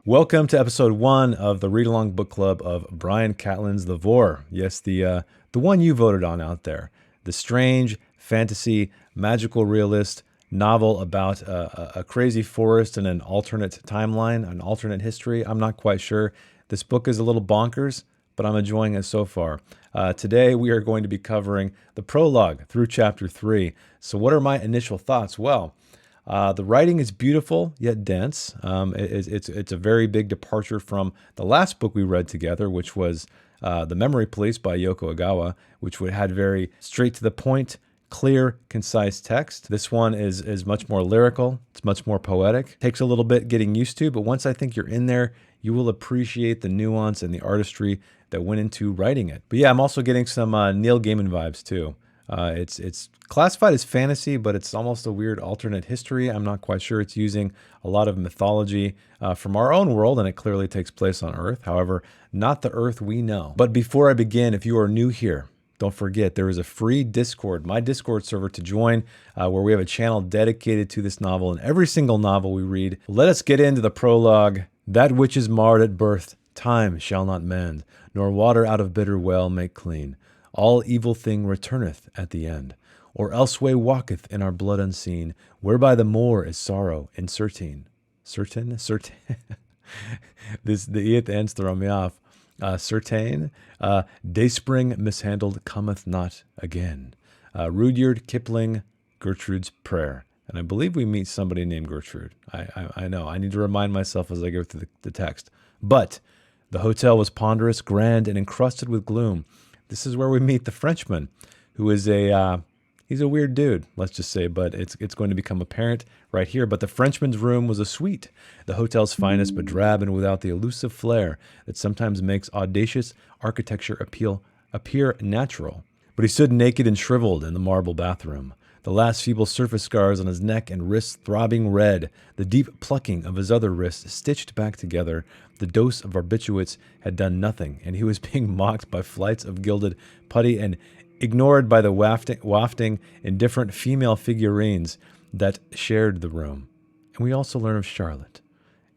Welcome to episode 1 of the read-along book club of Brian Catling The Vorrh. Yes, the one you voted on out there. The strange, fantasy, magical realist novel about a crazy forest and an alternate timeline, an alternate history. I'm not quite sure. This book is a little bonkers, but I'm enjoying it so far. Today, we are going to be covering the prologue through chapter 3. So what are my initial thoughts? Well, the writing is beautiful yet dense. It's a very big departure from the last book we read together, which was The Memory Police by Yoko Ogawa, which had very straight to the point, clear, concise text. This one is much more lyrical. It's much more poetic. Takes a little bit getting used to, but once I think you're in there, you will appreciate the nuance and the artistry that went into writing it. But yeah, I'm also getting some Neil Gaiman vibes too. It's classified as fantasy, but it's almost a weird alternate history. I'm not quite sure. It's using a lot of mythology from our own world, and it clearly takes place on Earth. However, not the Earth we know. But before I begin, if you are new here, don't forget there is a free Discord, my Discord server to join, where we have a channel dedicated to this novel and every single novel we read. Let us get into the prologue. That which is marred at birth, time shall not mend, nor water out of bitter well make clean. All evil thing returneth at the end, or else way walketh in our blood unseen, whereby the more is sorrow incertain. Certain? The E at the end's throwing me off. Certain. Dayspring mishandled cometh not again. Rudyard Kipling, Gertrude's Prayer. And I believe we meet somebody named Gertrude. I know. I need to remind myself as I go through the text. But the hotel was ponderous, grand, and encrusted with gloom. This is where we meet the Frenchman, who is he's a weird dude, let's just say, but it's going to become apparent right here. But the Frenchman's room was a suite, the hotel's finest, but drab and without the elusive flair that sometimes makes audacious architecture appear natural. But he stood naked and shriveled in the marble bathroom, the last feeble surface scars on his neck and wrists throbbing red, the deep plucking of his other wrists stitched back together. The dose of barbiturates had done nothing, and he was being mocked by flights of gilded putty and ignored by the wafting indifferent female figurines that shared the room. And we also learn of Charlotte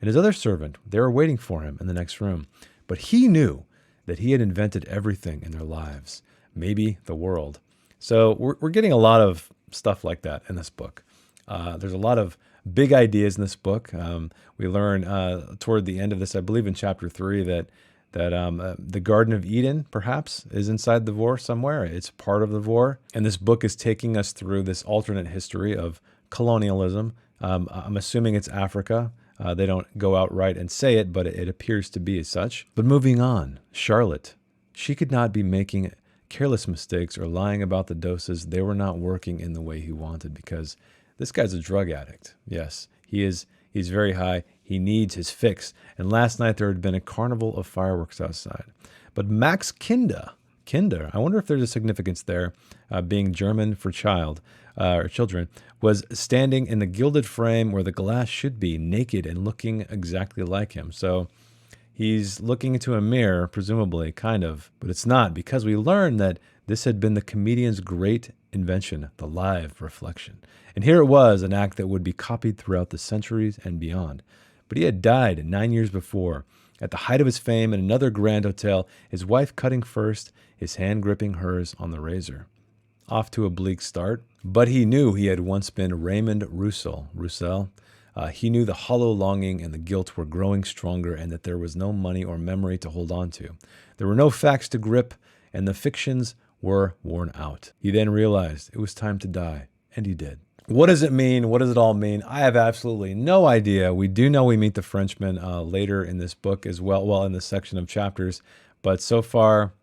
and his other servant. They were waiting for him in the next room. But he knew that he had invented everything in their lives, maybe the world. So we're getting a lot of stuff like that in this book. There's a lot of big ideas in this book. We learn toward the end of this, I believe in chapter 3, that the Garden of Eden, perhaps, is inside the Vorrh somewhere. It's part of the Vorrh. And this book is taking us through this alternate history of colonialism. I'm assuming it's Africa. They don't go outright and say it, but it appears to be as such. But moving on, Charlotte, she could not be making careless mistakes or lying about the doses. They were not working in the way he wanted, because this guy's a drug addict. Yes, he's very high. He needs his fix. And last night there had been a carnival of fireworks outside. But Max Kinder, I wonder if there's a significance there, being German for child or children, was standing in the gilded frame where the glass should be, naked and looking exactly like him. So he's looking into a mirror, presumably, kind of, but it's not, because we learn that this had been the comedian's great invention, the live reflection. And here it was, an act that would be copied throughout the centuries and beyond. But he had died 9 years before, at the height of his fame in another grand hotel, his wife cutting first, his hand gripping hers on the razor. Off to a bleak start, but he knew he had once been Raymond Roussel. He knew the hollow longing and the guilt were growing stronger, and that there was no money or memory to hold on to. There were no facts to grip, and the fictions were worn out. He then realized it was time to die, and he did. What does it mean? What does it all mean? I have absolutely no idea. We do know we meet the Frenchman later in this book as well, in this section of chapters. But so far,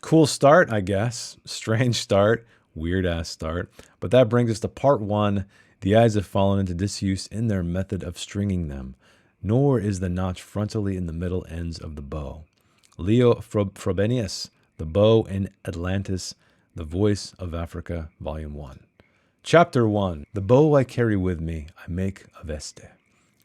cool start, I guess. Strange start, weird-ass start. But that brings us to part 1. The eyes have fallen into disuse in their method of stringing them, nor is the notch frontally in the middle ends of the bow. Leo Frobenius, The Bow in Atlantis, The Voice of Africa, Volume 1. Chapter 1. The bow I carry with me, I make of Este.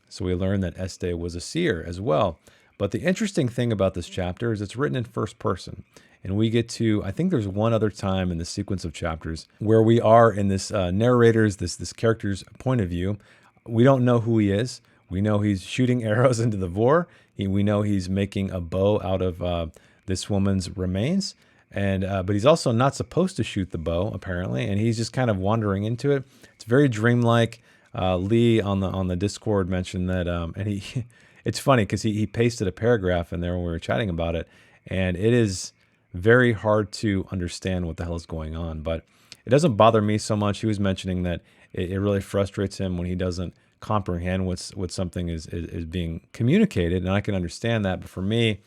So we learn that Este was a seer as well. But the interesting thing about this chapter is it's written in first person. And we get to, I think there's one other time in the sequence of chapters where we are in this narrator's, this character's point of view. We don't know who he is. We know he's shooting arrows into the Vorrh. We know he's making a bow out of this woman's remains. But he's also not supposed to shoot the bow, apparently, and he's just kind of wandering into it. It's very dreamlike. Lee on the Discord mentioned that, and he, it's funny because he pasted a paragraph in there when we were chatting about it, and it is very hard to understand what the hell is going on. But it doesn't bother me so much. He was mentioning that it really frustrates him when he doesn't comprehend what something is being communicated, and I can understand that. But for me,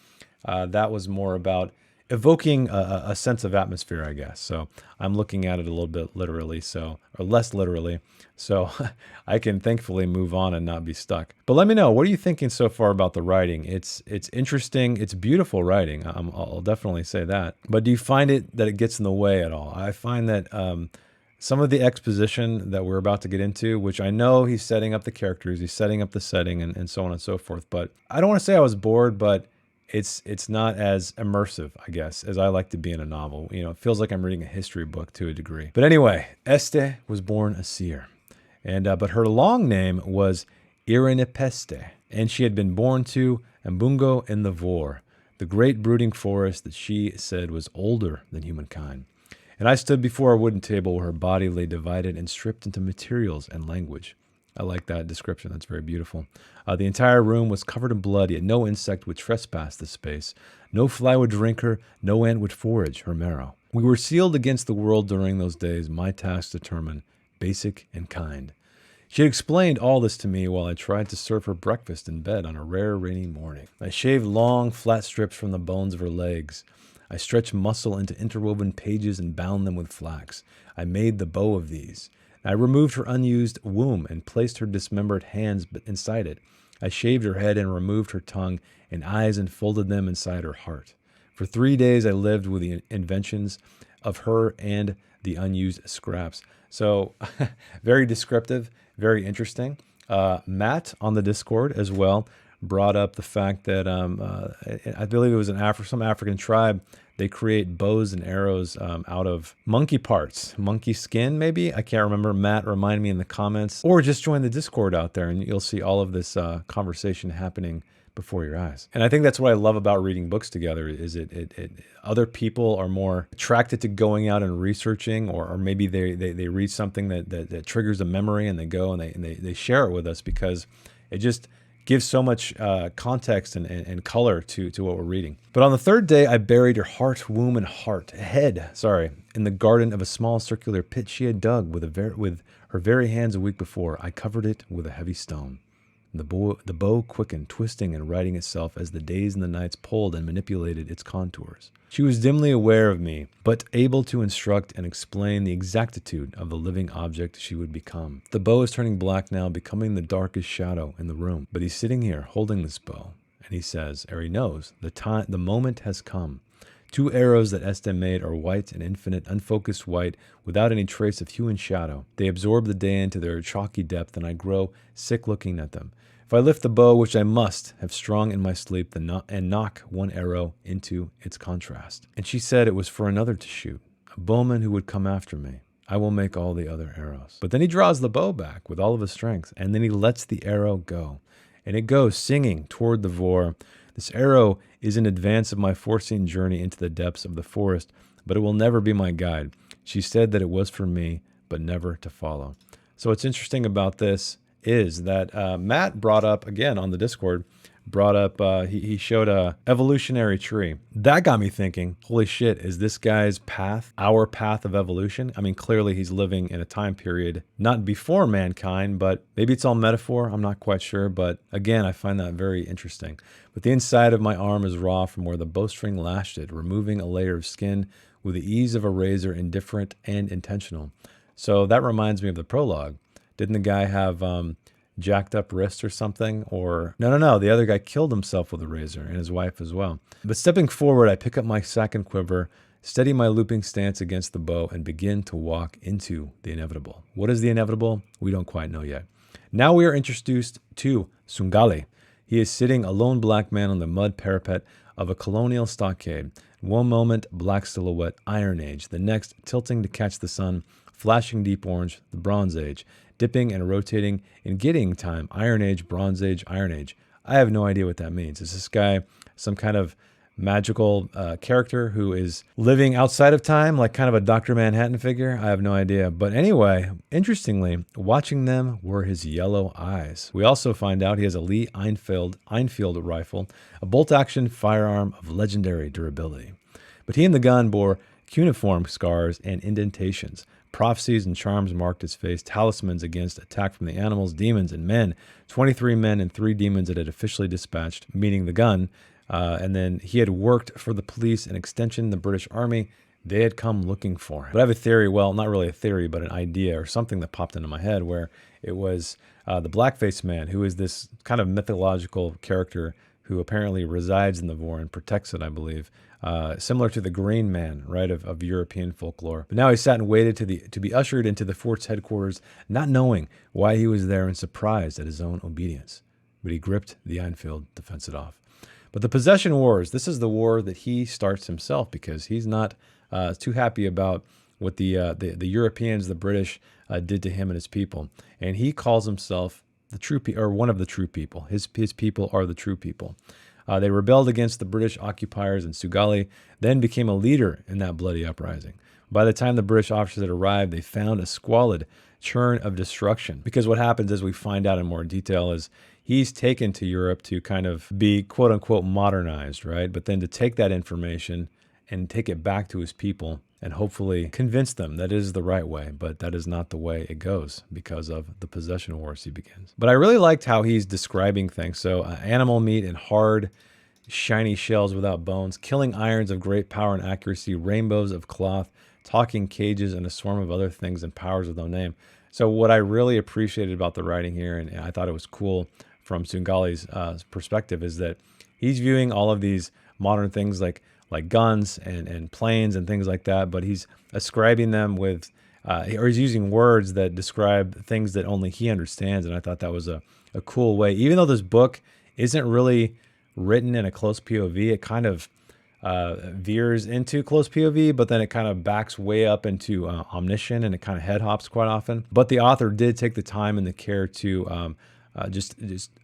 that was more about evoking a sense of atmosphere, I guess. So I'm looking at it a little bit literally, or less literally, so I can thankfully move on and not be stuck. But let me know, what are you thinking so far about the writing? It's interesting. It's beautiful writing. I'll definitely say that. But do you find that it gets in the way at all? I find that some of the exposition that we're about to get into, which I know he's setting up the characters, he's setting up the setting, and so on and so forth. But I don't want to say I was bored, but it's not as immersive, I guess, as I like to be in a novel. You know, it feels like I'm reading a history book to a degree. But anyway, Este was born a seer, but her long name was Irenepeste, and she had been born to Mbungo in the Vorrh, the great brooding forest that she said was older than humankind. And I stood before a wooden table where her body lay divided and stripped into materials and language. I like that description. That's very beautiful. The entire room was covered in blood, yet no insect would trespass the space. No fly would drink her, no ant would forage her marrow. We were sealed against the world during those days, my task determined, basic and kind. She had explained all this to me while I tried to serve her breakfast in bed on a rare rainy morning. I shaved long, flat strips from the bones of her legs. I stretched muscle into interwoven pages and bound them with flax. I made the bow of these. I removed her unused womb and placed her dismembered hands inside it. I shaved her head and removed her tongue and eyes and folded them inside her heart. For 3 days I lived with the inventions of her and the unused scraps. So very descriptive, very interesting. Matt on the Discord as well brought up the fact that I believe it was some African tribe. They create bows and arrows out of monkey parts, monkey skin maybe. I can't remember. Matt, remind me in the comments, or just join the Discord out there and you'll see all of this conversation happening before your eyes. And I think that's what I love about reading books together is other people are more attracted to going out and researching, or maybe they read something that triggers a memory and they go and they share it with us because it just gives so much context and color to what we're reading. But on the third day, I buried her head, in the garden of a small circular pit she had dug with her very hands a week before. I covered it with a heavy stone. The bow quickened, twisting and righting itself as the days and the nights pulled and manipulated its contours. She was dimly aware of me, but able to instruct and explain the exactitude of the living object she would become. The bow is turning black now, becoming the darkest shadow in the room. But he's sitting here holding this bow, and he says, or he knows, the moment has come. 2 arrows that Este made are white and infinite, unfocused white, without any trace of hue and shadow. They absorb the day into their chalky depth, and I grow sick looking at them. If I lift the bow, which I must have strung in my sleep, and knock 1 arrow into its contrast. And she said it was for another to shoot, a bowman who would come after me. I will make all the other arrows. But then he draws the bow back with all of his strength, and then he lets the arrow go. And it goes singing toward the Vorrh. This arrow is in advance of my foreseen journey into the depths of the forest, but it will never be my guide. She said that it was for me, but never to follow. So what's interesting about this is that Matt brought up, again on the Discord, he showed a evolutionary tree. That got me thinking, holy shit, is this guy's path our path of evolution? I mean, clearly he's living in a time period not before mankind, but maybe it's all metaphor. I'm not quite sure. But again, I find that very interesting. But the inside of my arm is raw from where the bowstring lashed it, removing a layer of skin with the ease of a razor, indifferent and intentional. So that reminds me of the prologue. Didn't the guy have jacked up wrists or something? Or no, the other guy killed himself with a razor, and his wife as well. But stepping forward, I pick up my second quiver, steady my looping stance against the bow, and begin to walk into the inevitable. What is the inevitable? We don't quite know yet. Now we are introduced to Sungale. He is sitting, a lone black man, on the mud parapet of a colonial stockade. One moment, black silhouette, Iron Age. The next, tilting to catch the sun, flashing deep orange, the Bronze Age, dipping and rotating in getting time, Iron Age, Bronze Age, Iron Age. I have no idea what that means. Is this guy some kind of magical character who is living outside of time, like kind of a Dr. Manhattan figure? I have no idea. But anyway, interestingly, watching them were his yellow eyes. We also find out he has a Lee Enfield rifle, a bolt-action firearm of legendary durability. But he and the gun bore cuneiform scars and indentations. Prophecies and charms marked his face, talismans against attack from the animals, demons, and men. 23 men and 3 demons that had officially dispatched, meaning the gun. And then he had worked for the police and extension, the British Army. They had come looking for him. But I have a theory, well, not really a theory, but an idea or something that popped into my head where it was the Blackface Man, who is this kind of mythological character who apparently resides in the Vorrh and protects it, I believe. Similar to the Green Man, right, of European folklore. But now he sat and waited to be ushered into the fort's headquarters, not knowing why he was there and surprised at his own obedience. But he gripped the Enfield to fence it off. But the possession wars, this is the war that he starts himself because he's not too happy about what the Europeans, the British, did to him and his people. And he calls himself the true or one of the true people. His people are the true people. They rebelled against the British occupiers in Sugali, then became a leader in that bloody uprising. By the time the British officers had arrived, they found a squalid churn of destruction. Because what happens, as we find out in more detail, is he's taken to Europe to kind of be quote-unquote modernized, right? But then to take that information and take it back to his people and hopefully convince them that it is the right way, but that is not the way it goes because of the possession wars he begins. But I really liked how he's describing things. So animal meat and hard, shiny shells without bones, killing irons of great power and accuracy, rainbows of cloth, talking cages, and a swarm of other things and powers with no name. So what I really appreciated about the writing here, and I thought it was cool from Sungali's perspective, is that he's viewing all of these modern things like guns and planes and things like that, but he's ascribing them with, or he's using words that describe things that only he understands, and I thought that was a cool way. Even though this book isn't really written in a close POV, it kind of veers into close POV, but then it kind of backs way up into omniscient, and it kind of head hops quite often. But the author did take the time and the care to just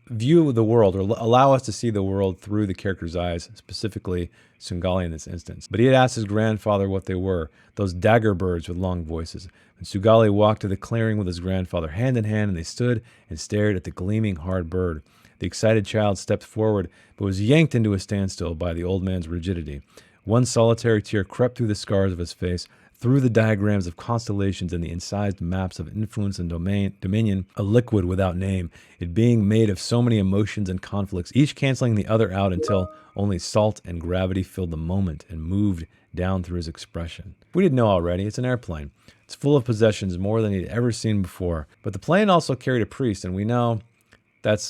view the world, or allow us to see the world through the character's eyes, specifically Sungali in this instance. But he had asked his grandfather what they were, those dagger birds with long voices. And Sungali walked to the clearing with his grandfather, hand in hand, and they stood and stared at the gleaming hard bird. The excited child stepped forward, but was yanked into a standstill by the old man's rigidity. One solitary tear crept through the scars of his face, through the diagrams of constellations and the incised maps of influence and dominion, a liquid without name, it being made of so many emotions and conflicts, each canceling the other out until only salt and gravity filled the moment and moved down through his expression. We didn't know already, it's an airplane. It's full of possessions, more than he'd ever seen before. But the plane also carried a priest, and we know that's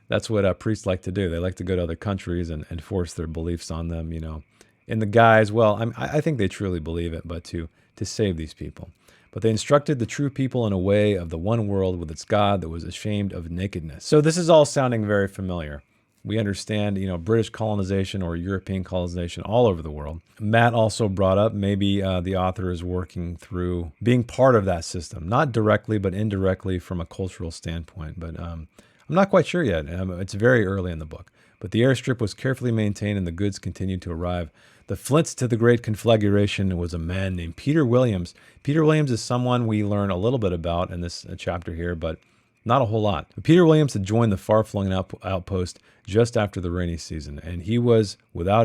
that's what priests like to do. They like to go to other countries and force their beliefs on them, you know. In the guise, well, I think they truly believe it, but to save these people. But they instructed the true people in a way of the one world with its God that was ashamed of nakedness. So this is all sounding very familiar. We understand, you know, British colonization or European colonization all over the world. Matt also brought up maybe the author is working through being part of that system, not directly, but indirectly from a cultural standpoint. But I'm not quite sure yet. It's very early in the book. But the airstrip was carefully maintained and the goods continued to arrive. The flints to the great conflagration was a man named Peter Williams. Peter Williams is someone we learn a little bit about in this chapter here, but not a whole lot. Peter Williams had joined the far-flung outpost just after the rainy season, and he was, without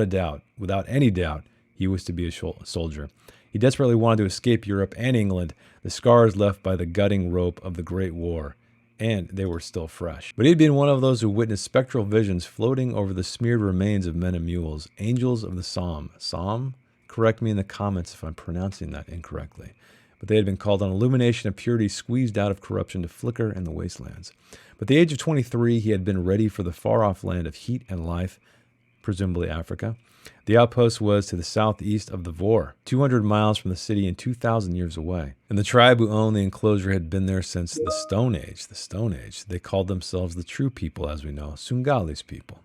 any doubt, he was to be a soldier. He desperately wanted to escape Europe and England, the scars left by the gutting rope of the Great War, and they were still fresh. But he had been one of those who witnessed spectral visions floating over the smeared remains of men and mules, angels of the Psalm. Psalm? Correct me in the comments if I'm pronouncing that incorrectly. But they had been called on illumination of purity squeezed out of corruption to flicker in the wastelands. But at the age of 23, he had been ready for the far-off land of heat and life, presumably Africa. The outpost was to the southeast of the Vorrh, 200 miles from the city and 2,000 years away. And the tribe who owned the enclosure had been there since the Stone Age. They called themselves the true people, as we know, Sungali's people.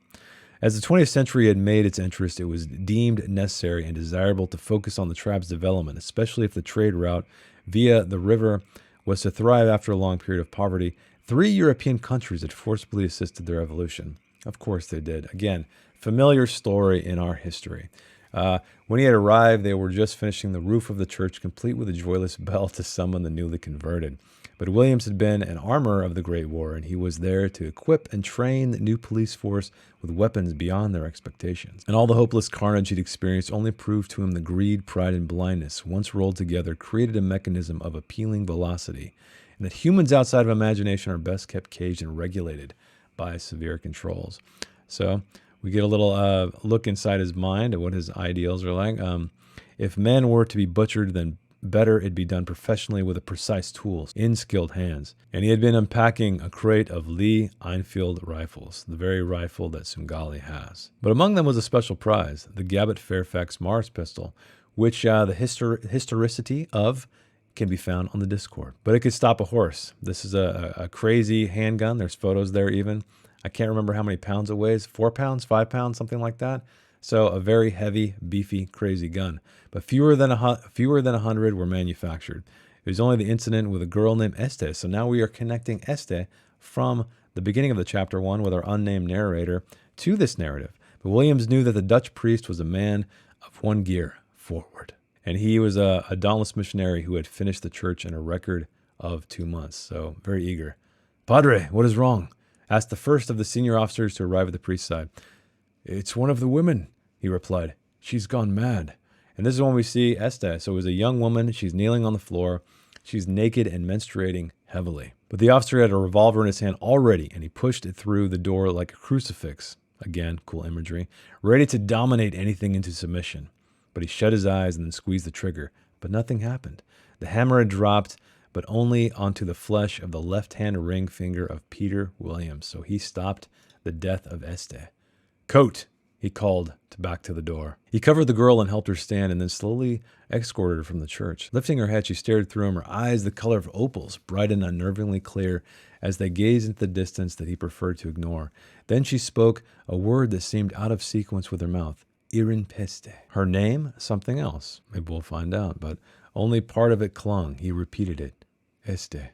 As the 20th century had made its interest, it was deemed necessary and desirable to focus on the tribe's development, especially if the trade route via the river was to thrive after a long period of poverty. 3 European countries had forcibly assisted their evolution. Of course they did. Again, familiar story in our history. When he had arrived, they were just finishing the roof of the church, complete with a joyless bell to summon the newly converted. But Williams had been an armorer of the Great War, and he was there to equip and train the new police force with weapons beyond their expectations. And all the hopeless carnage he'd experienced only proved to him the greed, pride, and blindness, once rolled together, created a mechanism of appealing velocity, and that humans outside of imagination are best kept caged and regulated by severe controls. So we get a little look inside his mind at what his ideals are like. If men were to be butchered, then better it be done professionally with a precise tools in skilled hands. And he had been unpacking a crate of Lee Enfield rifles, the very rifle that Sungali has. But among them was a special prize, the Gabbett Fairfax Mars pistol, which the historicity of can be found on the Discord. But it could stop a horse. This is a crazy handgun. There's photos there even. I can't remember how many pounds it weighs, 4 pounds, 5 pounds, something like that. So a very heavy, beefy, crazy gun. But fewer than 100 were manufactured. It was only the incident with a girl named Este. So now we are connecting Este from the beginning of the chapter 1 with our unnamed narrator to this narrative. But Williams knew that the Dutch priest was a man of one gear forward. And he was a dauntless missionary who had finished the church in a record of 2 months. So very eager. Padre, what is wrong? Asked the first of the senior officers to arrive at the priest's side. It's one of the women, he replied. She's gone mad. And this is when we see Este. So it was a young woman. She's kneeling on the floor. She's naked and menstruating heavily. But the officer had a revolver in his hand already, and he pushed it through the door like a crucifix. Again, cool imagery. Ready to dominate anything into submission. But he shut his eyes and then squeezed the trigger. But nothing happened. The hammer had dropped, but only onto the flesh of the left-hand ring finger of Peter Williams. So he stopped the death of Este. Coat, he called back to the door. He covered the girl and helped her stand, and then slowly escorted her from the church. Lifting her head, she stared through him, her eyes the color of opals, bright and unnervingly clear, as they gazed into the distance that he preferred to ignore. Then she spoke a word that seemed out of sequence with her mouth. Irin Peste. Her name? Something else. Maybe we'll find out, but only part of it clung. He repeated it. Este.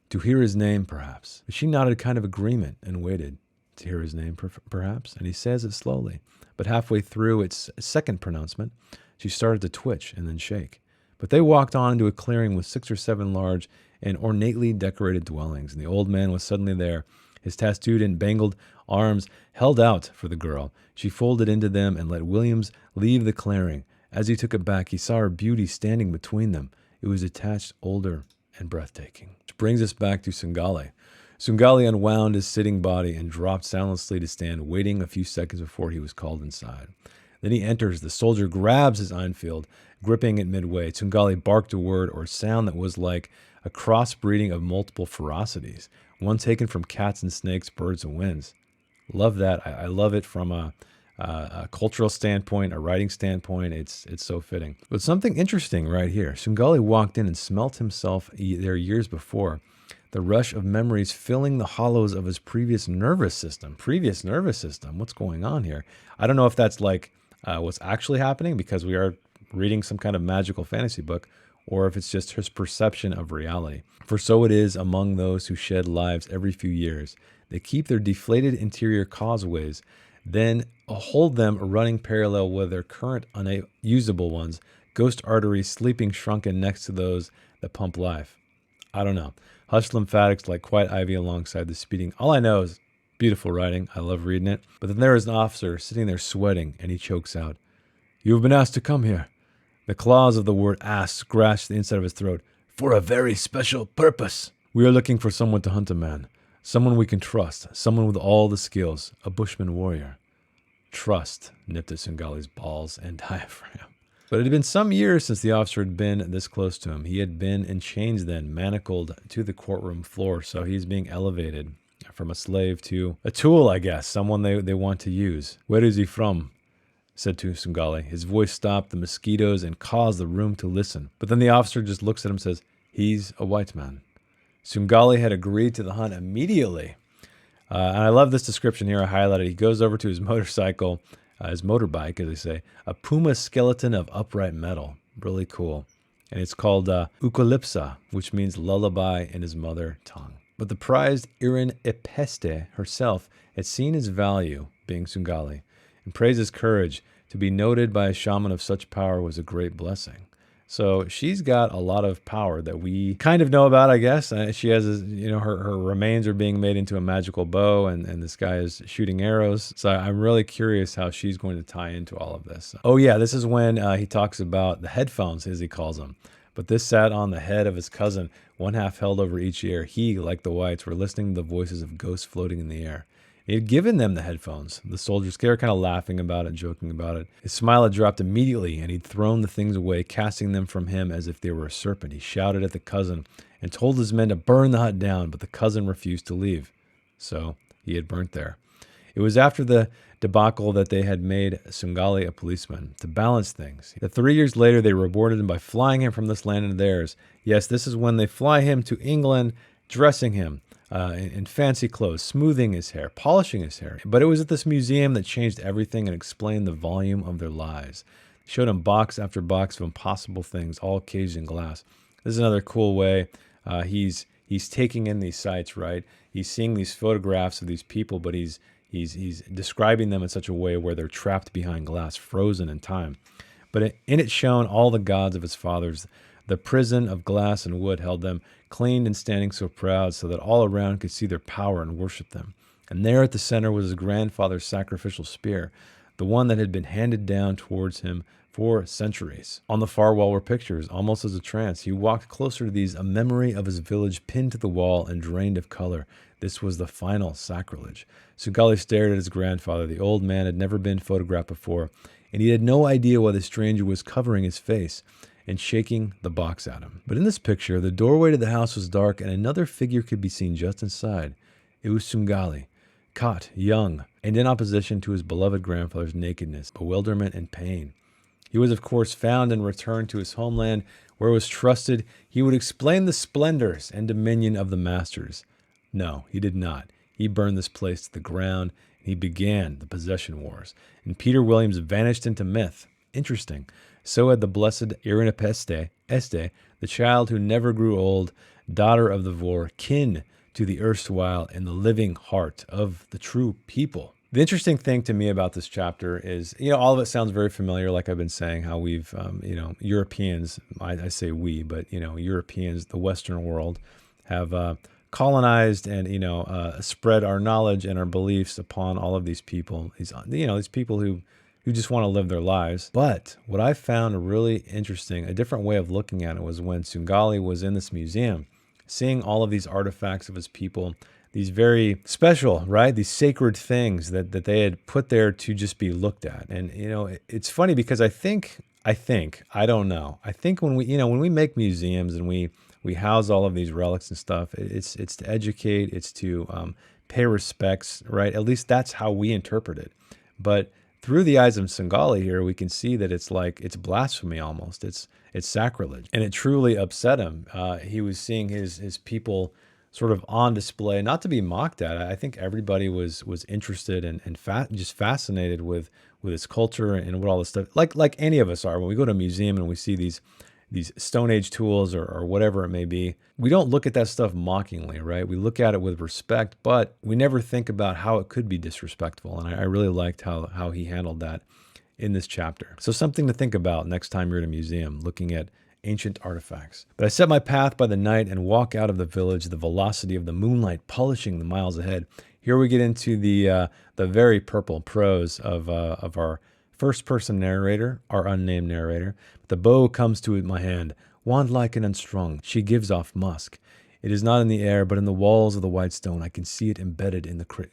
To hear his name, perhaps. She nodded kind of agreement and waited. To hear his name, perhaps, and he says it slowly. But halfway through its second pronouncement, she started to twitch and then shake. But they walked on into a clearing with 6 or 7 large and ornately decorated dwellings, and the old man was suddenly there, his tattooed and bangled arms held out for the girl. She folded into them and let Williams leave the clearing. As he took it back, he saw her beauty standing between them. It was detached, older, and breathtaking. Which brings us back to Sungali. Sungali unwound his sitting body and dropped soundlessly to stand, waiting a few seconds before he was called inside. Then he enters. The soldier grabs his Enfield, gripping it midway. Sungali barked a word or sound that was like a crossbreeding of multiple ferocities, one taken from cats and snakes, birds and winds. Love that. I love it from a cultural standpoint, a writing standpoint. It's so fitting. But something interesting right here. Sungali walked in and smelt himself there years before. The rush of memories filling the hollows of his previous nervous system. What's going on here? I don't know if that's like what's actually happening because we are reading some kind of magical fantasy book, or if it's just his perception of reality. For so it is among those who shed lives every few years. They keep their deflated interior causeways, then hold them running parallel with their current unusable ones, ghost arteries sleeping shrunken next to those that pump life. I don't know. Hushed lymphatics like quiet ivy alongside the speeding. All I know is beautiful writing. I love reading it. But then there is an officer sitting there sweating, and he chokes out, "You have been asked to come here." The claws of the word asked scratched the inside of his throat. "For a very special purpose. We are looking for someone to hunt a man. Someone we can trust. Someone with all the skills. A bushman warrior." Trust nipped at Sungali's balls and diaphragm. But it had been some years since the officer had been this close to him. He had been in chains then, manacled to the courtroom floor, so he's being elevated from a slave to a tool, I guess, someone they want to use. "Where is he from?" said to Sungali. His voice stopped the mosquitoes and caused the room to listen. But then the officer just looks at him and says, "He's a white man." Sungali had agreed to the hunt immediately. And I love this description here. I highlighted. He goes over to his motorcycle, his motorbike, as they say, a puma skeleton of upright metal. Really cool. And it's called Eucalypsa, which means lullaby in his mother tongue. But the prized Irin Epeste herself had seen his value, being Sungali, and praised his courage. To be noted by a shaman of such power was a great blessing. So she's got a lot of power that we kind of know about, I guess. She has, her remains are being made into a magical bow, and this guy is shooting arrows. So I'm really curious how she's going to tie into all of this. Oh yeah, this is when he talks about the headphones, as he calls them. But this sat on the head of his cousin, one half held over each ear. He, like the whites, were listening to the voices of ghosts floating in the air. He had given them the headphones. The soldiers were kind of laughing about it, joking about it. His smile had dropped immediately, and he'd thrown the things away, casting them from him as if they were a serpent. He shouted at the cousin and told his men to burn the hut down, but the cousin refused to leave. So he had burnt there. It was after the debacle that they had made Sungali a policeman to balance things. That 3 years later they rewarded him by flying him from this land into theirs. Yes, this is when they fly him to England, dressing him in fancy clothes, smoothing his hair, polishing his hair. But it was at this museum that changed everything and explained the volume of their lives. They showed him box after box of impossible things, all caged in glass. This is another cool way. He's taking in these sights, right? He's seeing these photographs of these people, but he's describing them in such a way where they're trapped behind glass, frozen in time. But in it shone all the gods of his fathers. The prison of glass and wood held them, cleaned and standing so proud, so that all around could see their power and worship them. And there at the center was his grandfather's sacrificial spear, the one that had been handed down towards him for centuries. On the far wall were pictures, almost as a trance. He walked closer to these, a memory of his village pinned to the wall and drained of color. This was the final sacrilege. Sungali stared at his grandfather. The old man had never been photographed before, and he had no idea why the stranger was covering his face and shaking the box at him. But in this picture, the doorway to the house was dark, and another figure could be seen just inside. It was Sungali, caught, young, and in opposition to his beloved grandfather's nakedness, bewilderment, and pain. He was, of course, found and returned to his homeland, where it was trusted he would explain the splendors and dominion of the masters. No, he did not. He burned this place to the ground, and he began the possession wars. And Peter Williams vanished into myth. Interesting. So had the blessed Irinapeste, the child who never grew old, daughter of the Vorrh, kin to the erstwhile and the living heart of the true people. The interesting thing to me about this chapter is, all of it sounds very familiar, like I've been saying, how we've, Europeans, I say we, but, Europeans, the Western world, have colonized and, spread our knowledge and our beliefs upon all of these people, these people who just want to live their lives. But what I found really interesting, a different way of looking at it, was when Sungali was in this museum, seeing all of these artifacts of his people, these very special, right? These sacred things that they had put there to just be looked at. And, it's funny because I think, I don't know. I think when we make museums and we house all of these relics and stuff, it's to educate, it's to pay respects, right? At least that's how we interpret it. But through the eyes of Sungali here, we can see that it's blasphemy almost. It's sacrilege. And it truly upset him. He was seeing his people sort of on display, not to be mocked at. I think everybody was interested and just fascinated with his culture and what all this stuff, like any of us are. When we go to a museum and we see these Stone Age tools or whatever it may be, we don't look at that stuff mockingly, right? We look at it with respect, but we never think about how it could be disrespectful. And I really liked how he handled that in this chapter. So something to think about next time you're at a museum, looking at ancient artifacts. But I set my path by the night and walk out of the village, the velocity of the moonlight polishing the miles ahead. Here we get into the very purple prose of our first-person narrator, our unnamed narrator. The bow comes to my hand, wand-like and unstrung. She gives off musk. It is not in the air, but in the walls of the white stone. I can see it embedded in the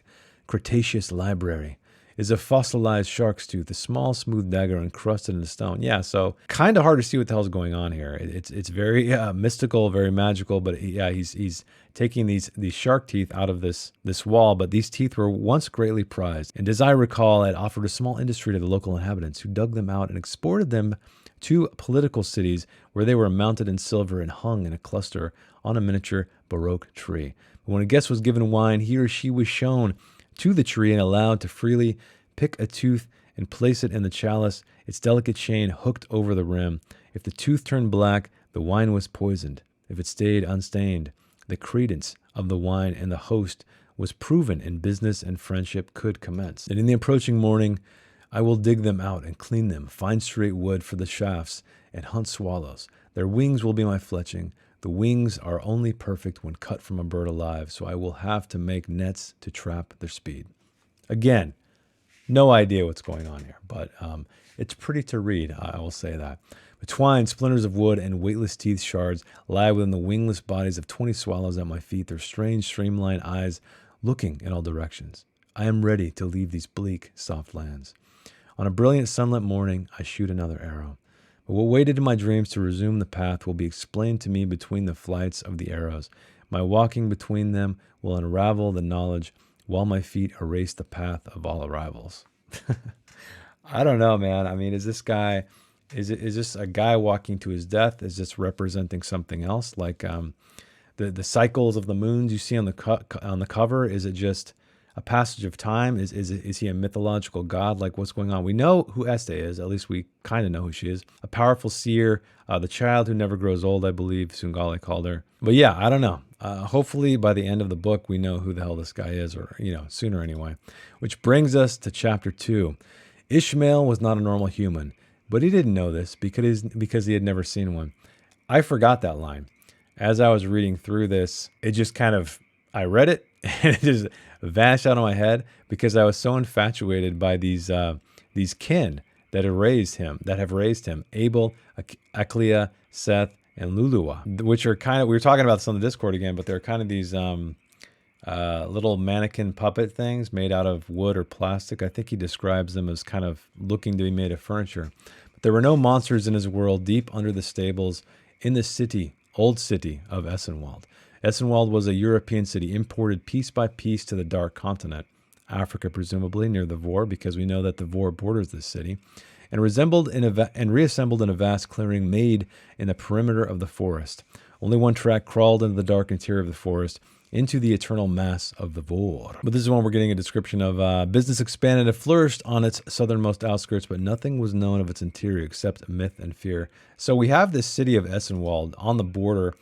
Cretaceous library. It is a fossilized shark's tooth, a small, smooth dagger encrusted in the stone. Yeah, so kind of hard to see what the hell's going on here. It's very mystical, very magical, but he's taking these shark teeth out of this wall, but these teeth were once greatly prized. And as I recall, it offered a small industry to the local inhabitants who dug them out and exported them 2 political cities where they were mounted in silver and hung in a cluster on a miniature Baroque tree. But when a guest was given wine, he or she was shown to the tree and allowed to freely pick a tooth and place it in the chalice, its delicate chain hooked over the rim. If the tooth turned black, the wine was poisoned. If it stayed unstained, the credence of the wine and the host was proven, and business and friendship could commence. And in the approaching morning, I will dig them out and clean them, find straight wood for the shafts, and hunt swallows. Their wings will be my fletching. The wings are only perfect when cut from a bird alive, so I will have to make nets to trap their speed. Again, no idea what's going on here, but it's pretty to read, I will say that. Between splinters of wood and weightless teeth shards lie within the wingless bodies of 20 swallows at my feet, their strange streamlined eyes looking in all directions. I am ready to leave these bleak, soft lands. On a brilliant sunlit morning, I shoot another arrow. But what waited in my dreams to resume the path will be explained to me between the flights of the arrows. My walking between them will unravel the knowledge while my feet erase the path of all arrivals. I don't know, man. I mean, is this a guy walking to his death? Is this representing something else? Like the cycles of the moons you see on the cover? Is it just a passage of time? Is he a mythological god? Like, what's going on? We know who Este is. At least we kind of know who she is. A powerful seer, the child who never grows old, I believe Sungale called her. But yeah, I don't know. Hopefully by the end of the book, we know who the hell this guy is, or, sooner anyway. Which brings us to chapter 2. Ishmael was not a normal human, but he didn't know this because he had never seen one. I forgot that line. As I was reading through this, it just I read it and it just vanished out of my head because I was so infatuated by these kin that have raised him, Abel, Aklia, Seth, and Luluwa, which are we were talking about this on the Discord again, but they're kind of these little mannequin puppet things made out of wood or plastic. I think he describes them as kind of looking to be made of furniture. But there were no monsters in his world deep under the stables in the old city of Essenwald. Essenwald was a European city imported piece by piece to the Dark Continent, Africa presumably, near the Vorrh, because we know that the Vorrh borders this city, and reassembled in a vast clearing made in the perimeter of the forest. Only one track crawled into the dark interior of the forest, into the eternal mass of the Vorrh. But this is when we're getting a description of business expanded and flourished on its southernmost outskirts, but nothing was known of its interior except myth and fear. So we have this city of Essenwald on the border,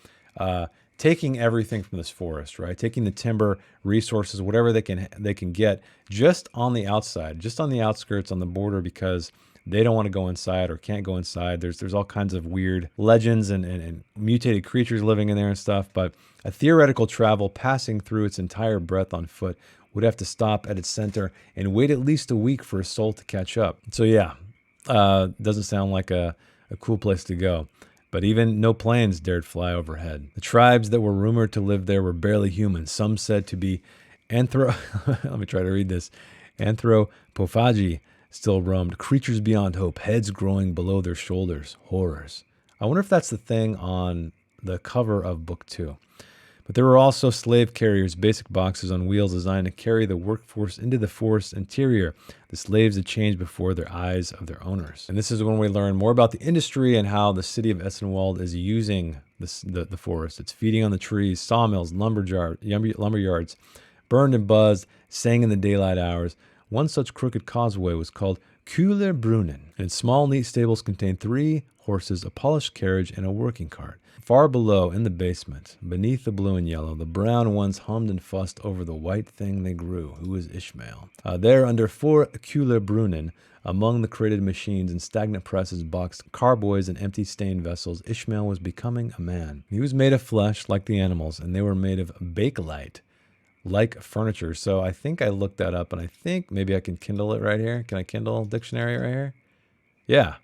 taking everything from this forest, right? Taking the timber, resources, whatever they can get, just on the outside, just on the outskirts, on the border, because they don't want to go inside or can't go inside. There's all kinds of weird legends and mutated creatures living in there and stuff. But a theoretical travel passing through its entire breadth on foot would have to stop at its center and wait at least a week for a soul to catch up. So yeah, doesn't sound like a cool place to go. But even no planes dared fly overhead. The tribes that were rumored to live there were barely human. Some said to be let me try to read this. Anthropophagy still roamed. Creatures beyond hope, heads growing below their shoulders. Horrors. I wonder if that's the thing on the cover of book 2. But there were also slave carriers, basic boxes on wheels designed to carry the workforce into the forest's interior. The slaves had changed before their eyes of their owners. And this is when we learn more about the industry and how the city of Essenwald is using the forest. It's feeding on the trees, sawmills, lumber yards, burned and buzzed, sang in the daylight hours. One such crooked causeway was called Kühlerbrunnen, and small, neat stables contained 3 horses, a polished carriage, and a working cart. Far below, in the basement, beneath the blue and yellow, the brown ones hummed and fussed over the white thing they grew, who was Ishmael. There, under 4 Kühlerbrunnen, among the crated machines and stagnant presses, boxed carboys, and empty stained vessels, Ishmael was becoming a man. He was made of flesh, like the animals, and they were made of bakelite, like furniture. So I think I looked that up, and I think maybe I can Kindle it right here. Can I Kindle dictionary right here? Yeah.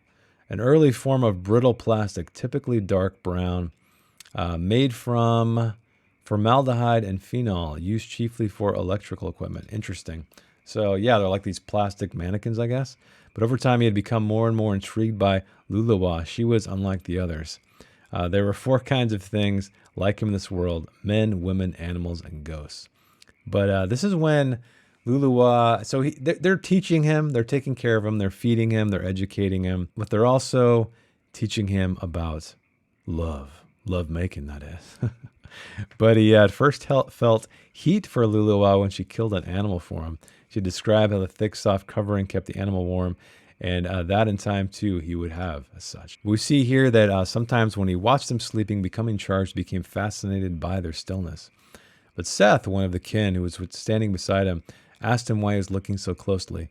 An early form of brittle plastic, typically dark brown, made from formaldehyde and phenol, used chiefly for electrical equipment. Interesting. So yeah, they're like these plastic mannequins, I guess. But over time, he had become more and more intrigued by Luluwa. She was unlike the others. There were 4 kinds of things like him in this world: men, women, animals, and ghosts. But this is when Luluwa, so they're teaching him, they're taking care of him, they're feeding him, they're educating him, but they're also teaching him about love making, that is. But he at first felt heat for Luluwa when she killed an animal for him. She described how the thick, soft covering kept the animal warm, and that in time, too, he would have as such. We see here that sometimes when he watched them sleeping, becoming charged, became fascinated by their stillness. But Seth, one of the kin who was standing beside him, asked him why he was looking so closely.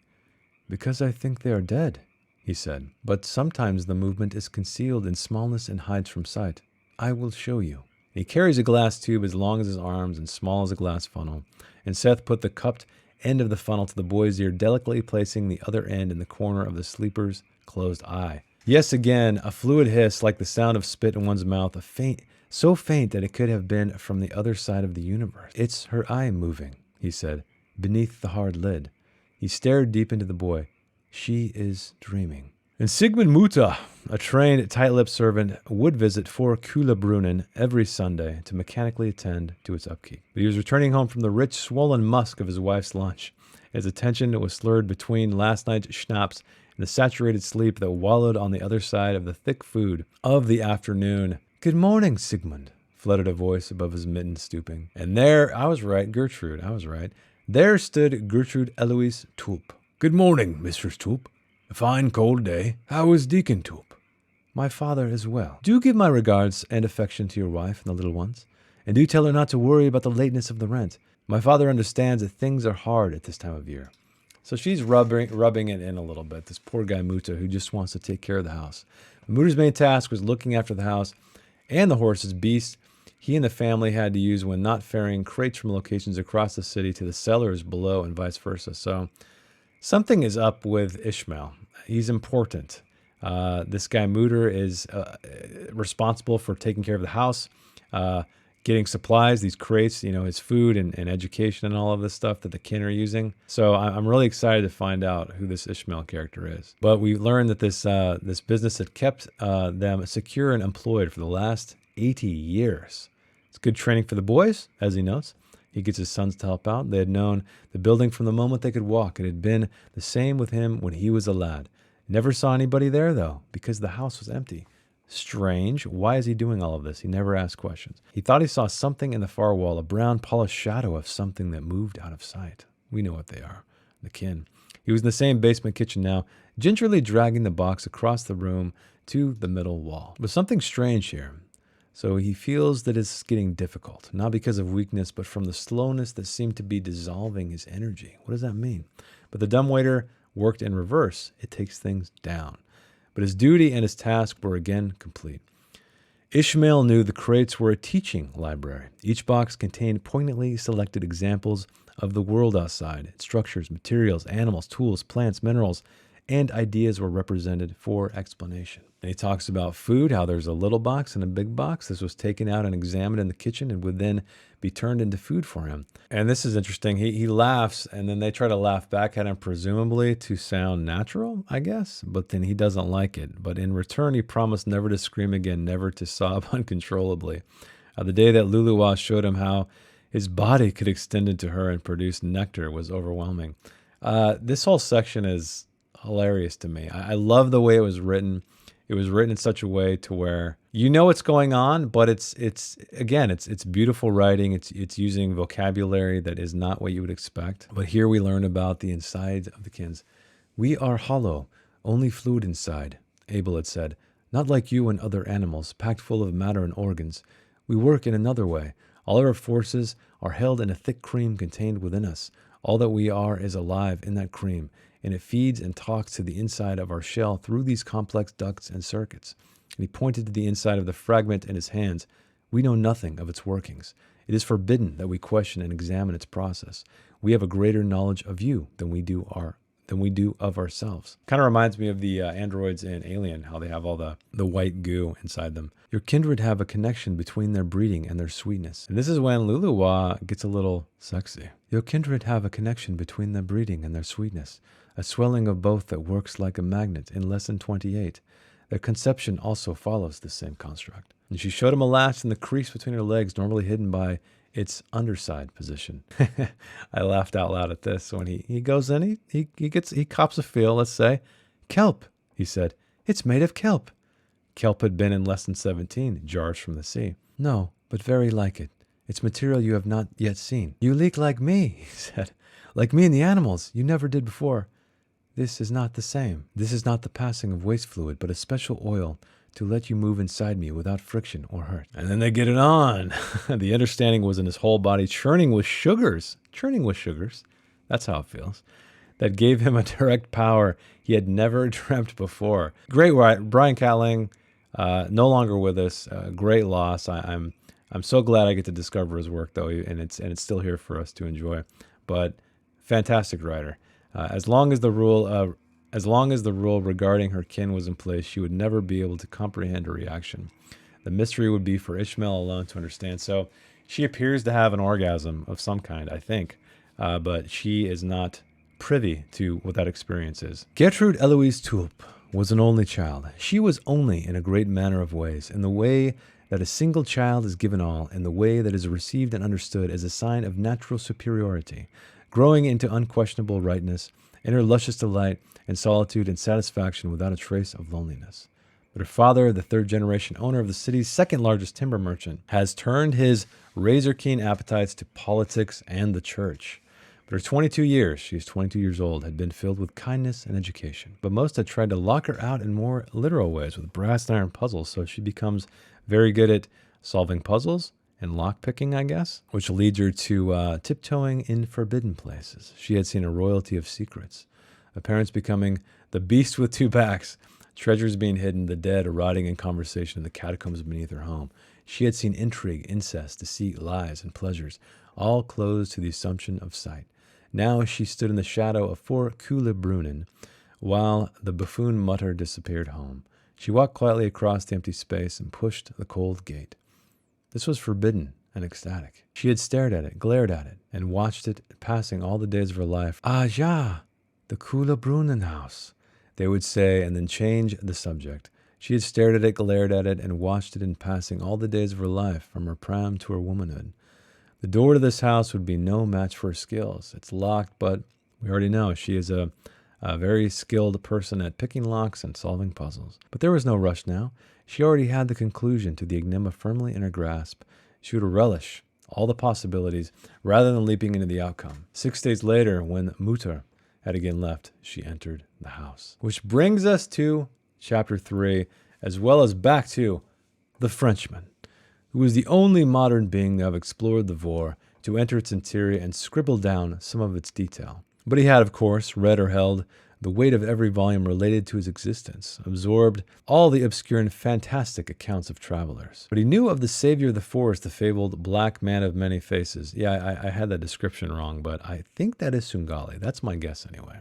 "Because I think they are dead," he said. "But sometimes the movement is concealed in smallness and hides from sight. I will show you." He carries a glass tube as long as his arms and small as a glass funnel, and Seth put the cupped end of the funnel to the boy's ear, delicately placing the other end in the corner of the sleeper's closed eye. Yes, again, a fluid hiss like the sound of spit in one's mouth, so faint that it could have been from the other side of the universe. "It's her eye moving," he said, "beneath the hard lid." He stared deep into the boy. "She is dreaming." And Sigmund Muta, a trained, tight-lipped servant, would visit 4 Kuhlabrunnen every Sunday to mechanically attend to its upkeep. But he was returning home from the rich, swollen musk of his wife's lunch. His attention was slurred between last night's schnapps and the saturated sleep that wallowed on the other side of the thick food of the afternoon. "Good morning, Sigmund," fluttered a voice above his mitten, stooping. And there, I was right, Gertrude, I was right. There stood Gertrude Eloise Tulp. "Good morning, Mistress Tulp. A fine cold day. How is Deacon Tulp?" "My father is well. Do give my regards and affection to your wife and the little ones. And do tell her not to worry about the lateness of the rent. My father understands that things are hard at this time of year." So she's rubbing it in a little bit, this poor guy Muta, who just wants to take care of the house. Muta's main task was looking after the house and the horses, beasts he and the family had to use when not ferrying crates from locations across the city to the cellars below and vice versa. So something is up with Ishmael. He's important. This guy Mutter is responsible for taking care of the house, getting supplies, these crates, his food and education and all of this stuff that the kin are using. So I'm really excited to find out who this Ishmael character is. But we learned that this business had kept them secure and employed for the last 80 years. It's good training for the boys, as he notes. He gets his sons to help out. They had known the building from the moment they could walk. It had been the same with him when he was a lad. Never saw anybody there, though, because the house was empty. Strange. Why is he doing all of this? He never asked questions. He thought he saw something in the far wall, a brown polished shadow of something that moved out of sight. We know what they are, the kin. He was in the same basement kitchen now, gingerly dragging the box across the room to the middle wall. But something strange here. So he feels that it's getting difficult, not because of weakness, but from the slowness that seemed to be dissolving his energy. What does that mean? But the dumbwaiter worked in reverse. It takes things down. But his duty and his task were again complete. Ishmael knew the crates were a teaching library. Each box contained poignantly selected examples of the world outside. Its structures, materials, animals, tools, plants, minerals, and ideas were represented for explanation. And he talks about food, how there's a little box and a big box. This was taken out and examined in the kitchen and would then be turned into food for him. And this is interesting. He laughs, and then they try to laugh back at him, presumably to sound natural, I guess. But then he doesn't like it. But in return, he promised never to scream again, never to sob uncontrollably. The day that Luluwa showed him how his body could extend into her and produce nectar was overwhelming. This whole section is hilarious to me. I love the way it was written. It was written in such a way to where you know what's going on, but it's beautiful writing. It's using vocabulary that is not what you would expect. But here we learn about the inside of the kins. "We are hollow, only fluid inside," Abel had said. "Not like you and other animals, packed full of matter and organs. We work in another way. All our forces are held in a thick cream contained within us. All that we are is alive in that cream, and it feeds and talks to the inside of our shell through these complex ducts and circuits." And he pointed to the inside of the fragment in his hands. "We know nothing of its workings. It is forbidden that we question and examine its process. We have a greater knowledge of you than we do of ourselves." Kind of reminds me of the androids in Alien, how they have all the white goo inside them. "Your kindred have a connection between their breeding and their sweetness." And this is when Luluwa gets a little sexy. "Your kindred have a connection between their breeding and their sweetness, a swelling of both that works like a magnet in Lesson 28. Their conception also follows the same construct." And she showed him a latch in the crease between her legs, normally hidden by its underside position. I laughed out loud at this. When he goes in, he cops a feel, let's say. "Kelp," he said. "It's made of kelp." Kelp had been in less than 17 jars from the sea. No, but very like it. It's material you have not yet seen. You leak like me, he said. Like me and the animals. You never did before. This is not the same. This is not the passing of waste fluid, but a special oil to let you move inside me without friction or hurt. And then they get it on. The understanding was in his whole body churning with sugars. Churning with sugars. That's how it feels. That gave him a direct power he had never dreamt before. Great Brian Catling, no longer with us. Great loss. I'm so glad I get to discover his work, though, and it's still here for us to enjoy. But fantastic writer. As long as the rule regarding her kin was in place, she would never be able to comprehend her reaction. The mystery would be for Ishmael alone to understand. So she appears to have an orgasm of some kind, I think, but she is not privy to what that experience is. Gertrude Eloise Tulp was an only child. She was only in a great manner of ways, in the way that a single child is given all, in the way that is received and understood as a sign of natural superiority, growing into unquestionable rightness, in her luscious delight and solitude and satisfaction without a trace of loneliness. But her father, the third-generation owner of the city's second-largest timber merchant, has turned his razor-keen appetites to politics and the church. But her 22 years, she is 22 years old, had been filled with kindness and education. But most had tried to lock her out in more literal ways with brass and iron puzzles, so she becomes very good at solving puzzles and lockpicking, I guess, which leads her to tiptoeing in forbidden places. She had seen a royalty of secrets, her parents becoming the beast with two backs, treasures being hidden, the dead rotting in conversation in the catacombs beneath her home. She had seen intrigue, incest, deceit, lies, and pleasures, all closed to the assumption of sight. Now she stood in the shadow of 4 Kuhle Brunnen, while the buffoon mutter disappeared home. She walked quietly across the empty space and pushed the cold gate. This was forbidden and ecstatic. She had stared at it, glared at it, and watched it passing all the days of her life. Ah, ja, the Kuhle Brunnen house, they would say, and then change the subject. She had stared at it, glared at it, and watched it in passing all the days of her life, from her pram to her womanhood. The door to this house would be no match for her skills. It's locked, but we already know she is a very skilled person at picking locks and solving puzzles. But there was no rush now. She already had the conclusion to the enigma firmly in her grasp. She would relish all the possibilities rather than leaping into the outcome. 6 days later, when Mutter had again left, she entered the house. Which brings us to chapter 3, as well as back to the Frenchman, who was the only modern being to have explored the Vorrh, to enter its interior and scribble down some of its detail. But he had, of course, read or held the weight of every volume related to his existence, absorbed all the obscure and fantastic accounts of travelers. But he knew of the savior of the forest, the fabled black man of many faces. Yeah, I had that description wrong, but I think that is Sungali. That's my guess anyway.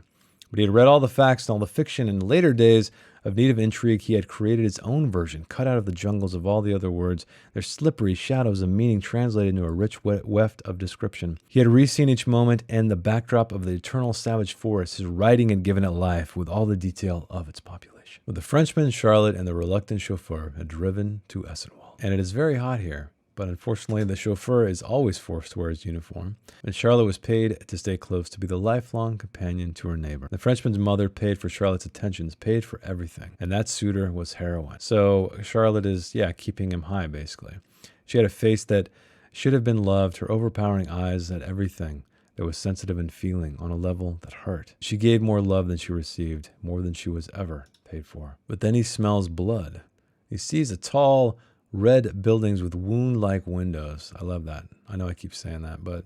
But he had read all the facts and all the fiction. In later days of native intrigue, he had created his own version, cut out of the jungles of all the other words, their slippery shadows of meaning translated into a rich weft of description. He had re-seen each moment and the backdrop of the eternal savage forest. His writing had given it life with all the detail of its population. But the Frenchman, Charlotte, and the reluctant chauffeur had driven to Essenwald. And it is very hot here. But unfortunately, the chauffeur is always forced to wear his uniform, and Charlotte was paid to stay close to be the lifelong companion to her neighbor. The Frenchman's mother paid for Charlotte's attentions, paid for everything, and that suitor was heroin. So Charlotte is, keeping him high, basically. She had a face that should have been loved, her overpowering eyes at everything that was sensitive and feeling on a level that hurt. She gave more love than she received, more than she was ever paid for. But then he smells blood. He sees a tall, red buildings with wound-like windows. I love that. I know I keep saying that, but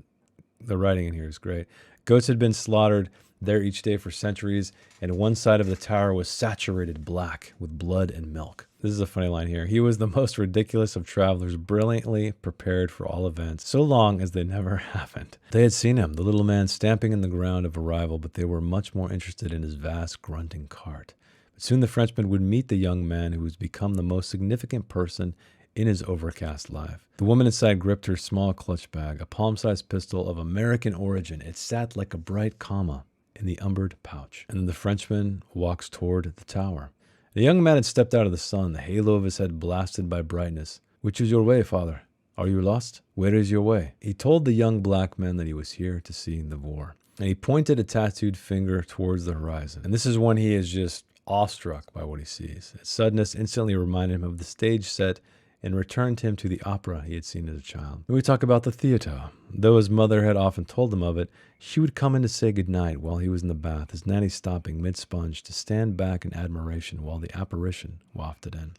the writing in here is great. Goats had been slaughtered there each day for centuries, and one side of the tower was saturated black with blood and milk. This is a funny line here. He was the most ridiculous of travelers, brilliantly prepared for all events, so long as they never happened. They had seen him, the little man stamping in the ground of arrival, but they were much more interested in his vast grunting cart. But soon the Frenchman would meet the young man who was become the most significant person in his overcast life. The woman inside gripped her small clutch bag, a palm-sized pistol of American origin. It sat like a bright comma in the umbered pouch. And then the Frenchman walks toward the tower. The young man had stepped out of the sun, the halo of his head blasted by brightness. "Which is your way, father? Are you lost? Where is your way?" He told the young black man that he was here to see the Vorrh. And he pointed a tattooed finger towards the horizon. And this is when he is just awestruck by what he sees. Its suddenness instantly reminded him of the stage set and returned him to the opera he had seen as a child. Then we talk about the theater. Though his mother had often told him of it, she would come in to say goodnight while he was in the bath, his nanny stopping mid-sponge to stand back in admiration while the apparition wafted in.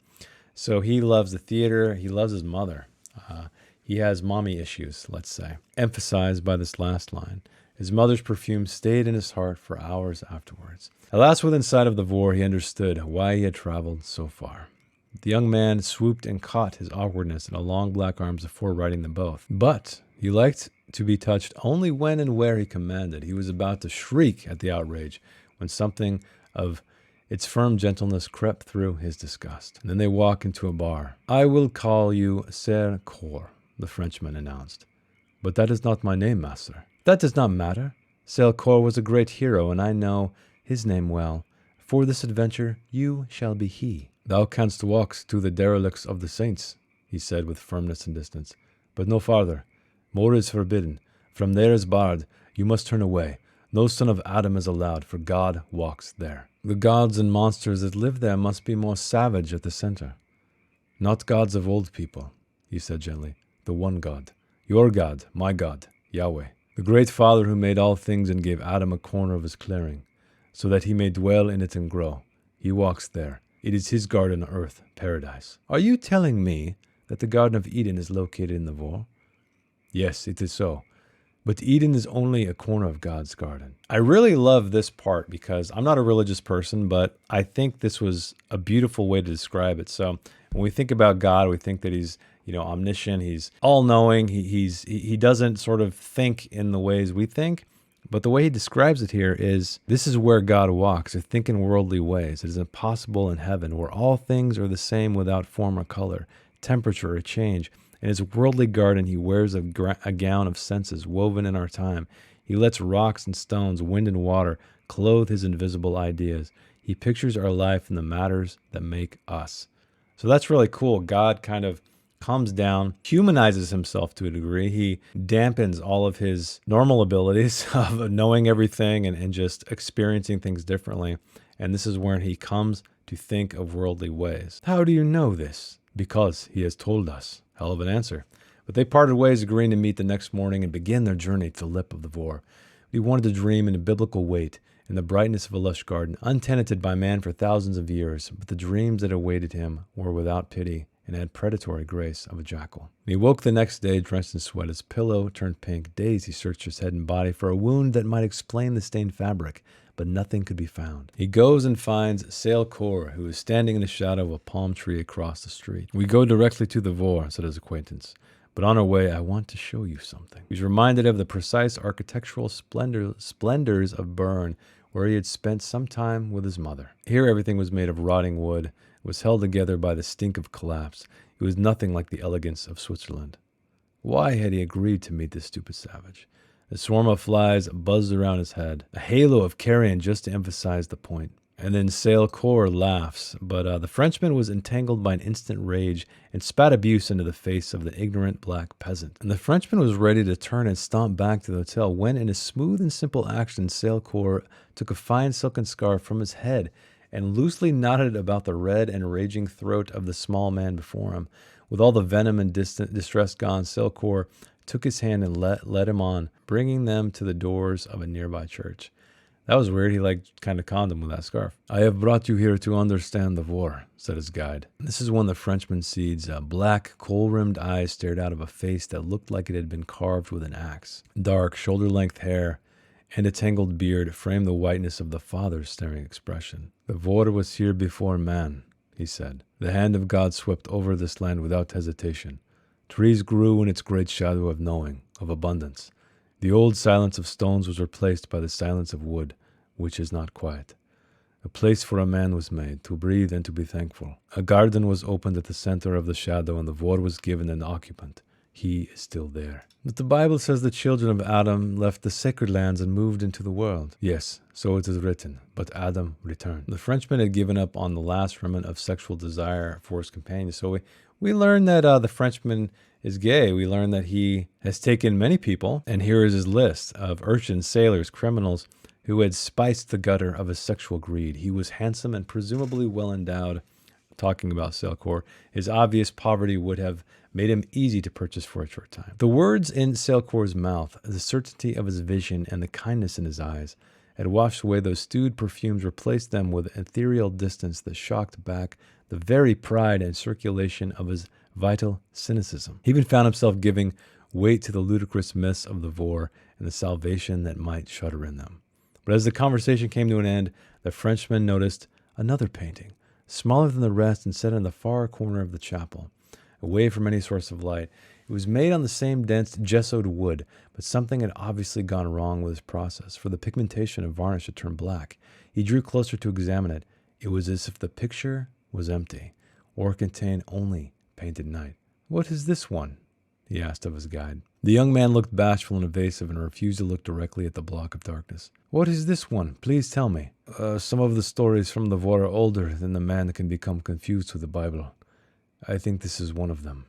So he loves the theater. He loves his mother. He has mommy issues, let's say, emphasized by this last line. His mother's perfume stayed in his heart for hours afterwards. At last, within sight of the Vorrh, he understood why he had traveled so far. The young man swooped and caught his awkwardness in the long black arms before riding them both. But he liked to be touched only when and where he commanded. He was about to shriek at the outrage when something of its firm gentleness crept through his disgust. And then they walked into a bar. "I will call you Ser Cor," the Frenchman announced. "But that is not my name, master." "That does not matter. Ser Cor was a great hero, and I know his name well. For this adventure you shall be he." "Thou canst walk to the derelicts of the saints," he said with firmness and distance, "but no farther. More is forbidden. From there is barred. You must turn away. No son of Adam is allowed, for God walks there. The gods and monsters that live there must be more savage at the center." "Not gods of old people," he said gently. "The one God. Your God, my God, Yahweh. The great Father who made all things and gave Adam a corner of his clearing, so that he may dwell in it and grow. He walks there. It is his garden on earth, paradise." "Are you telling me that the Garden of Eden is located in the Vorrh?" "Yes, it is so. But Eden is only a corner of God's garden." I really love this part because I'm not a religious person, but I think this was a beautiful way to describe it. So when we think about God, we think that he's, omniscient, he's all-knowing, he doesn't sort of think in the ways we think. But the way he describes it here is, this is where God walks, to think in worldly ways. It is impossible in heaven, where all things are the same without form or color, temperature or change. In his worldly garden, he wears a gown of senses woven in our time. He lets rocks and stones, wind and water, clothe his invisible ideas. He pictures our life in the matters that make us. So that's really cool. God kind of comes down, humanizes himself to a degree. He dampens all of his normal abilities of knowing everything and just experiencing things differently. And this is where he comes to think of worldly ways. "How do you know this?" "Because he has told us." Hell of an answer. But they parted ways, agreeing to meet the next morning and begin their journey to the lip of the Vorrh. He wanted to dream in a biblical weight, in the brightness of a lush garden, untenanted by man for thousands of years, but the dreams that awaited him were without pity and had predatory grace of a jackal. He woke the next day drenched in sweat. His pillow turned pink. Dazed, he searched his head and body for a wound that might explain the stained fabric, but nothing could be found. He goes and finds Ser Cor, who is standing in the shadow of a palm tree across the street. "We go directly to the Vorrh," said his acquaintance. "But on our way, I want to show you something." He was reminded of the precise architectural splendors of Bern, where he had spent some time with his mother. Here everything was made of rotting wood, was held together by the stink of collapse. It was nothing like the elegance of Switzerland. Why had he agreed to meet this stupid savage? A swarm of flies buzzed around his head, a halo of carrion just to emphasize the point. And then Ser Cor laughs, but the Frenchman was entangled by an instant rage and spat abuse into the face of the ignorant black peasant. And the Frenchman was ready to turn and stomp back to the hotel when, in a smooth and simple action, Ser Cor took a fine silken scarf from his head and loosely knotted it about the red and raging throat of the small man before him. With all the venom and distress gone, Ser Cor took his hand and led him on, bringing them to the doors of a nearby church. That was weird. He kind of conned him with that scarf. "I have brought you here to understand the Vorrh," said his guide. This is when the Frenchman sees black, kohl-rimmed eyes stared out of a face that looked like it had been carved with an axe. Dark, shoulder-length hair and a tangled beard framed the whiteness of the father's staring expression. "The Vorrh was here before man," he said. "The hand of God swept over this land without hesitation. Trees grew in its great shadow of knowing, of abundance. The old silence of stones was replaced by the silence of wood, which is not quiet. A place for a man was made, to breathe and to be thankful. A garden was opened at the center of the shadow, and the Vorrh was given an occupant. He is still there." But the Bible says the children of Adam left the sacred lands and moved into the world. Yes, so it is written, but Adam returned. The Frenchman had given up on the last remnant of sexual desire for his companion, so we learn that the Frenchman is gay. We learn that he has taken many people, and here is his list of urchins, sailors, criminals, who had spiced the gutter of his sexual greed. He was handsome and presumably well endowed. Talking about Sailcore, his obvious poverty would have made him easy to purchase for a short time. The words in Sailcore's mouth, the certainty of his vision, and the kindness in his eyes had washed away those stewed perfumes, replaced them with an ethereal distance that shocked back the very pride and circulation of his vital cynicism. He even found himself giving weight to the ludicrous myths of the Vorrh and the salvation that might shudder in them. But as the conversation came to an end, the Frenchman noticed another painting, smaller than the rest and set in the far corner of the chapel, away from any source of light. It was made on the same dense gessoed wood, but something had obviously gone wrong with his process, for the pigmentation of varnish had turned black. He drew closer to examine it. It was as if the picture was empty, or contained only painted night. "What is this one?" he asked of his guide. The young man looked bashful and evasive and refused to look directly at the block of darkness. "What is this one? Please tell me." Some of the stories from the Vorrh are older than the man can become confused with the Bible. I think this is one of them.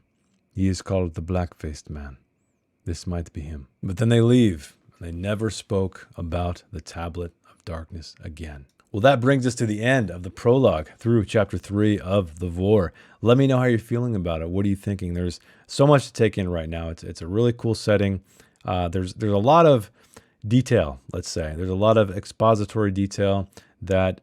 He is called the Black-Faced Man. This might be him." But then they leave. They never spoke about the Tablet of Darkness again. Well, that brings us to the end of the prologue through chapter 3 of The Vorrh. Let me know how you're feeling about it. What are you thinking? There's so much to take in right now. It's a really cool setting. There's a lot of detail, let's say. There's a lot of expository detail that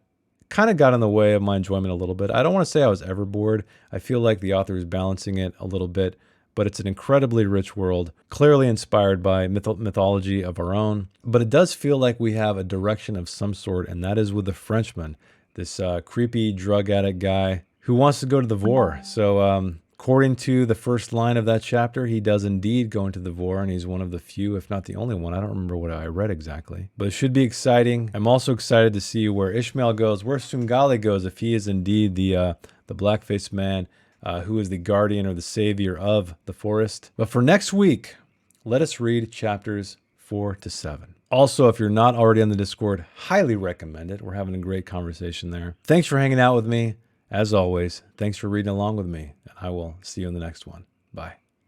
kind of got in the way of my enjoyment a little bit. I don't want to say I was ever bored. I feel like the author is balancing it a little bit, but it's an incredibly rich world, clearly inspired by mythology of our own. But it does feel like we have a direction of some sort, and that is with the Frenchman, this creepy drug addict guy who wants to go to the Vorrh. So according to the first line of that chapter, he does indeed go into the Vorrh, and he's one of the few, if not the only one. I don't remember what I read exactly, but it should be exciting. I'm also excited to see where Ishmael goes, where Svengali goes, if he is indeed the black-faced man, who is the guardian or the savior of the forest. But for next week, let us read chapters 4 to 7. Also, if you're not already on the Discord, highly recommend it. We're having a great conversation there. Thanks for hanging out with me. As always, thanks for reading along with me, and I will see you in the next one. Bye.